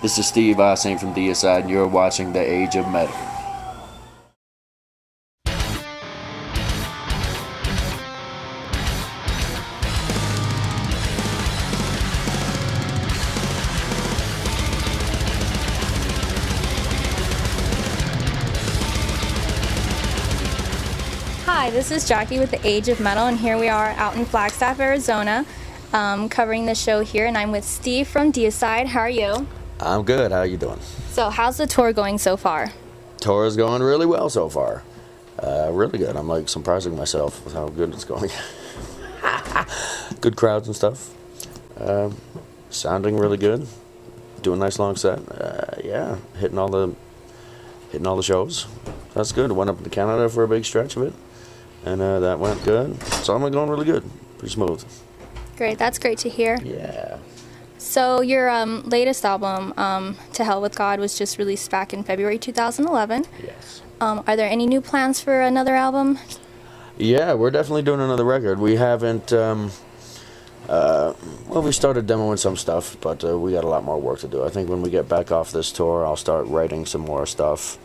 This is Steve Asheim from Deicide, and you're watching The Age of Metal. Hi, this is Jackie with The Age of Metal, and here we are out in Flagstaff, Arizona, covering the show here, and I'm with Steve from Deicide. How are you? I'm good. How you doing? So, how's the tour going so far? Tour is going really well so far. Really good. I'm like surprising myself with how good it's going. Good crowds and stuff. Sounding really good. Doing a nice long set. Yeah, hitting all the shows. That's good. Went up to Canada for a big stretch of it, and that went good. So I'm going really good. Pretty smooth. Great. That's great to hear. Yeah. So, your latest album, To Hell with God, was just released back in February 2011. Yes. Are there any new plans for another album? Yeah, we're definitely doing another record. We haven't, we started demoing some stuff, but we got a lot more work to do. I think when we get back off this tour, I'll start writing some more stuff,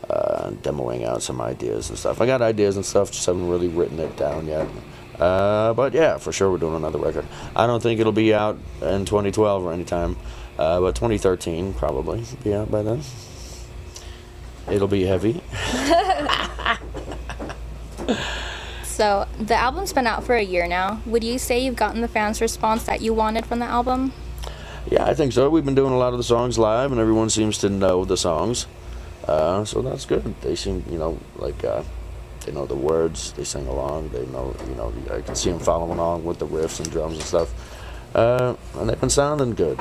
demoing out some ideas and stuff. I got ideas and stuff, just haven't really written it down yet. But yeah, for sure we're doing another record. I don't think it'll be out in 2012 or anytime, but 2013 probably be out by then. It'll be heavy. So, the album's been out for a year now. Would you say you've gotten the fans' response that you wanted from the album? Yeah, I think so. We've been doing a lot of the songs live, and everyone seems to know the songs. So that's good. They seem, like they know the words. They sing along. They know, I can see them following along with the riffs and drums and stuff. And they've been sounding good,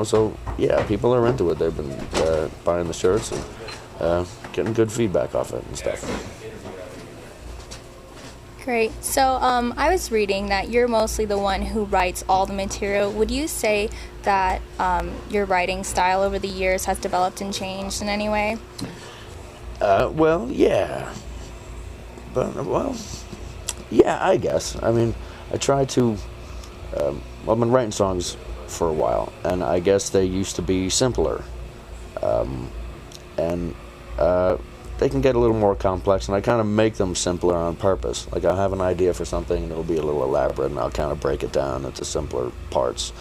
So yeah, people are into it. They've been buying the shirts and getting good feedback off it and stuff. Great. So, I was reading that you're mostly the one who writes all the material. Would you say that your writing style over the years has developed and changed in any way? Well, yeah. Yeah, I guess. I mean, I try to... I've been writing songs for a while, and I guess they used to be simpler. They can get a little more complex, and I kind of make them simpler on purpose. Like, I'll have an idea for something, and it'll be a little elaborate, and I'll kind of break it down into simpler parts,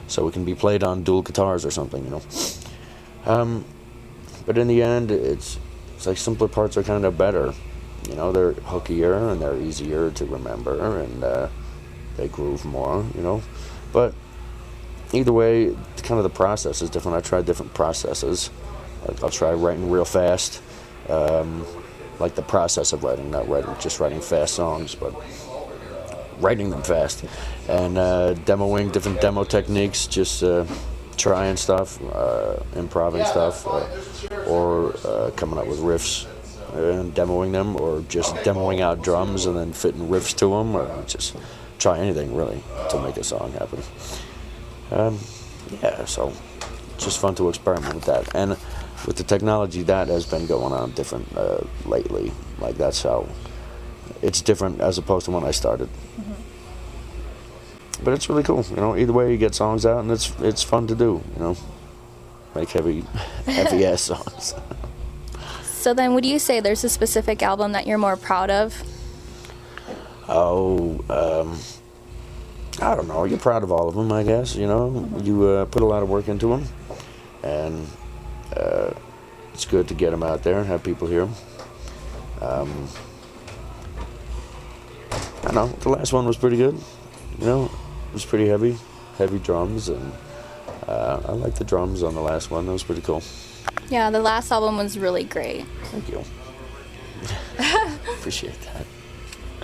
so it can be played on dual guitars or something, But in the end, it's like simpler parts are kind of better. They're hookier, and they're easier to remember, and they groove more, But either way, kind of the process is different. I try different processes. Like, I'll try writing real fast. Like the process of writing, not just writing fast songs, but writing them fast, and demoing different demo techniques, just trying stuff, improving stuff, or coming up with riffs and demoing them, or just demoing out drums and then fitting riffs to them, or just try anything really to make a song happen. Yeah, so it's just fun to experiment with that, and with the technology that has been going on different lately. Like, that's how it's different as opposed to when I started. Mm-hmm. But it's really cool, Either way, you get songs out, and it's fun to do, Make heavy ass songs. So then, would you say there's a specific album that you're more proud of? Oh, I don't know. You're proud of all of them, I guess. You put a lot of work into them, and it's good to get them out there and have people hear them. I don't know. The last one was pretty good. It was pretty heavy drums, and I liked the drums on the last one. That was pretty cool. Yeah, the last album was really great. Thank you. Appreciate that.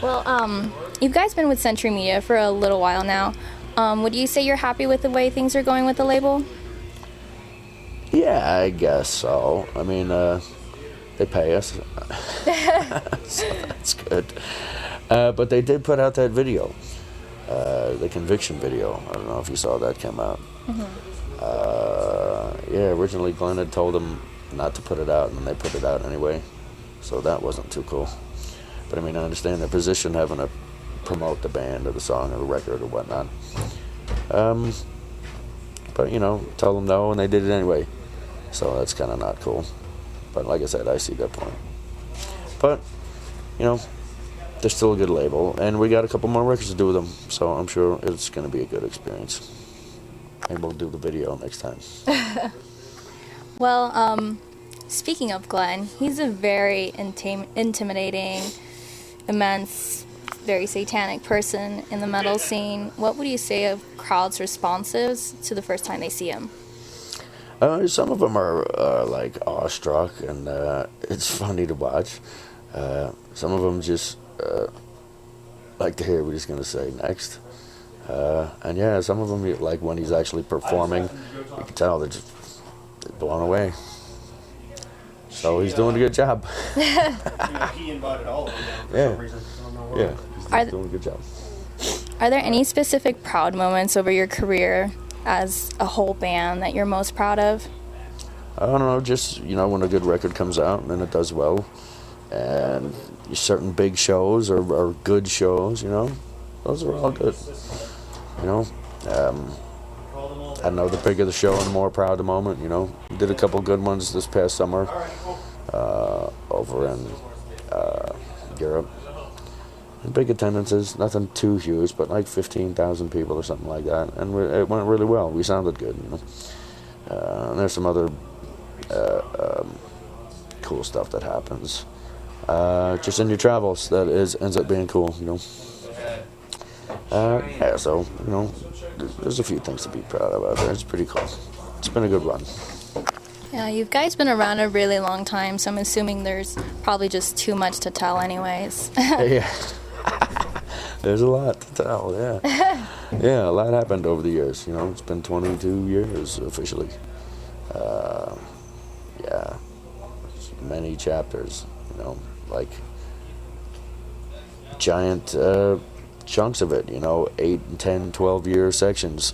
Well, you guys been with Century Media for a little while now. Would you say you're happy with the way things are going with the label? Yeah, I guess so. I mean, they pay us, so that's good. But they did put out that video, the Conviction video. I don't know if you saw that come out. Mm-hmm. Yeah, originally Glenn had told them not to put it out, and then they put it out anyway. So that wasn't too cool. But I mean, I understand their position, having to promote the band or the song or the record or whatnot. But, tell them no, and they did it anyway. So that's kind of not cool. But like I said, I see that point. But, you know, they're still a good label, and we got a couple more records to do with them, so I'm sure it's going to be a good experience. And we'll do the video next time. Well, speaking of Glenn, he's a very intimidating, immense, very satanic person in the metal scene. What would you say of crowds' responses to the first time they see him? Some of them are like awestruck, and it's funny to watch. Some of them just like to hear what he's going to say next. And yeah, some of them, like when he's actually performing, you can tell they're blown away. So he's doing a good job. He invited all of them down for some reason. I don't know why. Yeah, he's doing a good job. Are there any specific proud moments over your career as a whole band that you're most proud of? I don't know, just, you know, when a good record comes out and it does well, and certain big shows or good shows, you know, those are all good. You know, I know the bigger the show and the more proud the moment, you know. Did a couple good ones this past summer over in Europe. And big attendances, nothing too huge, but like 15,000 people or something like that. And it went really well. We sounded good, you know. And there's some other cool stuff that happens. Just in your travels, that ends up being cool, you know. Yeah, so, you know, there's a few things to be proud of out there. It's pretty cool. It's been a good run. Yeah, you guys been around a really long time, so I'm assuming there's probably just too much to tell anyways. Yeah. There's a lot to tell, yeah. Yeah, a lot happened over the years, you know. It's been 22 years officially. Yeah. Many chapters, you know, like giant chunks of it, you know, 8, 10, 12-year sections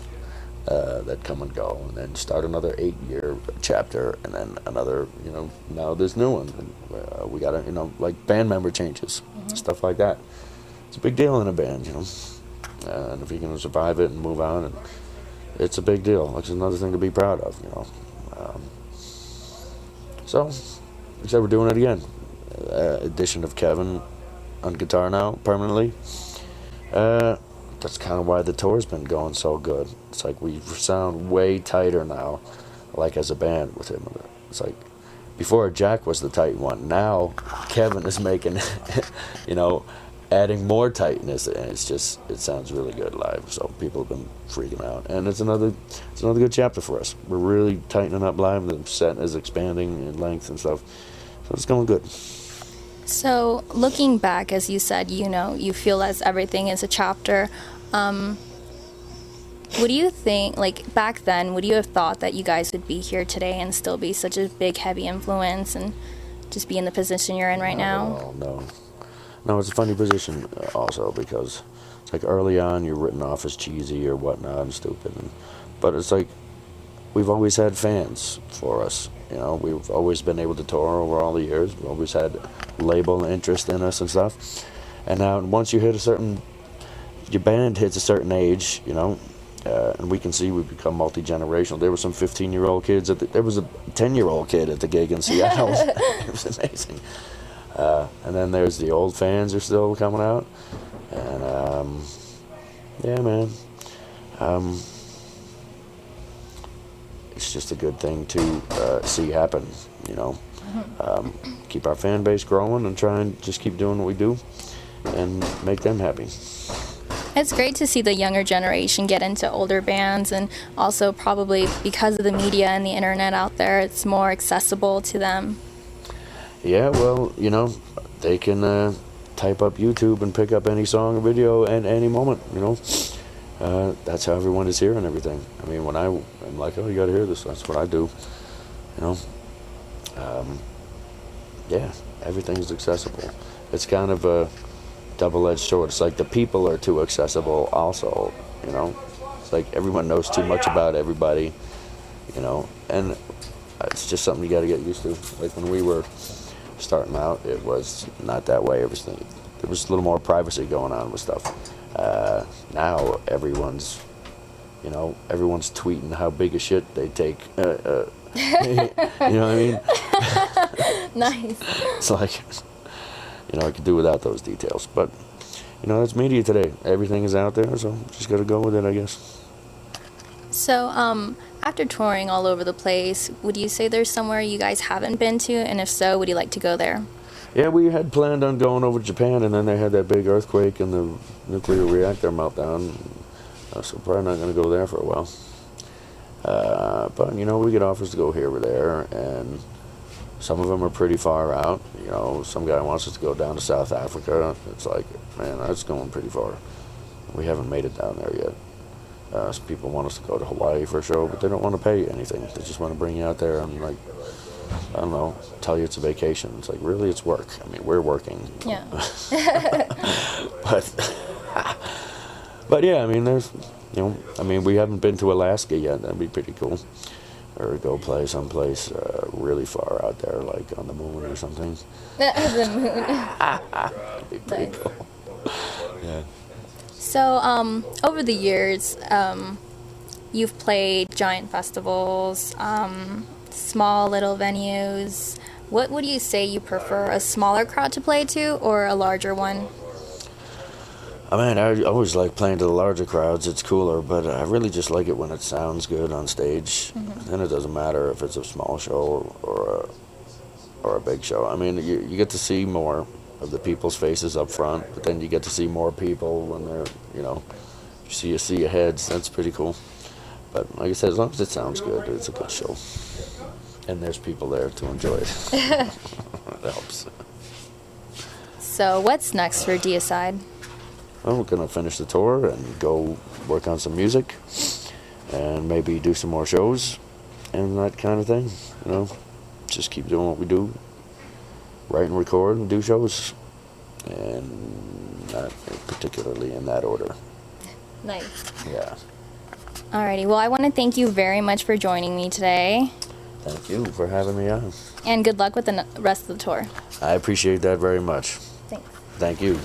that come and go, and then start another 8-year chapter, and then another, you know, now this new one. And, we got to, you know, like band member changes, stuff like that. It's a big deal in a band, you know, and if you can survive it and move on, and it's a big deal. It's another thing to be proud of, you know. So, except we're doing it again. Addition of Kevin on guitar now, permanently. That's kind of why the tour's been going so good. It's like we sound way tighter now, like as a band with him. It's like, before Jack was the tight one. Now, Kevin is making, you know, adding more tightness, and it sounds really good live. So people have been freaking out, and it's another good chapter for us. We're really tightening up live. The set is expanding in length and stuff, so it's going good. So looking back, as you said, you know, you feel as everything is a chapter. What do you think, like back then, would you have thought that you guys would be here today and still be such a big, heavy influence and just be in the position you're in right now? No, it's a funny position also, because it's like early on you're written off as cheesy or whatnot and stupid. But it's like we've always had fans for us. You know, we've always been able to tour over all the years. We've always had label interest in us and stuff. And now once you hit your band hits a certain age, you know, and we can see we've become multi-generational. There were some 15-year-old kids. There was a 10-year-old kid at the gig in Seattle. It was amazing. And then there's the old fans are still coming out. And, yeah, man. It's just a good thing to see happen, you know. Keep our fan base growing and try and just keep doing what we do and make them happy. It's great to see the younger generation get into older bands, and also probably because of the media and the internet out there, it's more accessible to them. Yeah, well, you know, they can type up YouTube and pick up any song or video at any moment, you know. That's how everyone is hearing everything. I mean, when I'm like, oh, you got to hear this, that's what I do, you know. Yeah, everything is accessible. It's kind of a double-edged sword. It's like the people are too accessible also, you know. It's like everyone knows too much about everybody, you know, and it's just something you got to get used to. Like when we were starting out, it was not that way. There was a little more privacy going on with stuff. Now everyone's tweeting how big a shit they take You know what I mean? Nice. It's like, I could do without those details. But, that's media today. Everything is out there, so just got to go with it, I guess. So, after touring all over the place, would you say there's somewhere you guys haven't been to? And if so, would you like to go there? Yeah, we had planned on going over to Japan, and then they had that big earthquake and the nuclear reactor meltdown. So probably not going to go there for a while. But, we get offers to go here or there, and some of them are pretty far out. Some guy wants us to go down to South Africa. It's like, man, that's going pretty far. We haven't made it down there yet. Some people want us to go to Hawaii for a show, but they don't want to pay you anything. They just want to bring you out there and, like, I don't know, tell you it's a vacation. It's like, really, it's work. I mean, we're working. Yeah. But yeah, I mean, there's, we haven't been to Alaska yet. That'd be pretty cool. Or go play someplace really far out there, like on the moon or something. The moon. That'd be pretty Nice. cool. Yeah. So, over the years, you've played giant festivals, small little venues. What would you say you prefer, a smaller crowd to play to or a larger one? I mean, I always like playing to the larger crowds. It's cooler, but I really just like it when it sounds good on stage. Mm-hmm. Then it doesn't matter if it's a small show or a big show. I mean, you get to see more of the people's faces up front, but then you get to see more people when they're, you see your heads. That's pretty cool. But like I said, as long as it sounds good, it's a good show. And there's people there to enjoy it. That helps. So, what's next for Deicide? Well, we're going to finish the tour and go work on some music and maybe do some more shows and that kind of thing. Just keep doing what we do. Write and record and do shows. And not particularly in that order. Nice. Yeah. Alrighty, well, I want to thank you very much for joining me today. Thank you for having me on. And good luck with the rest of the tour. I appreciate that very much. Thanks. Thank you.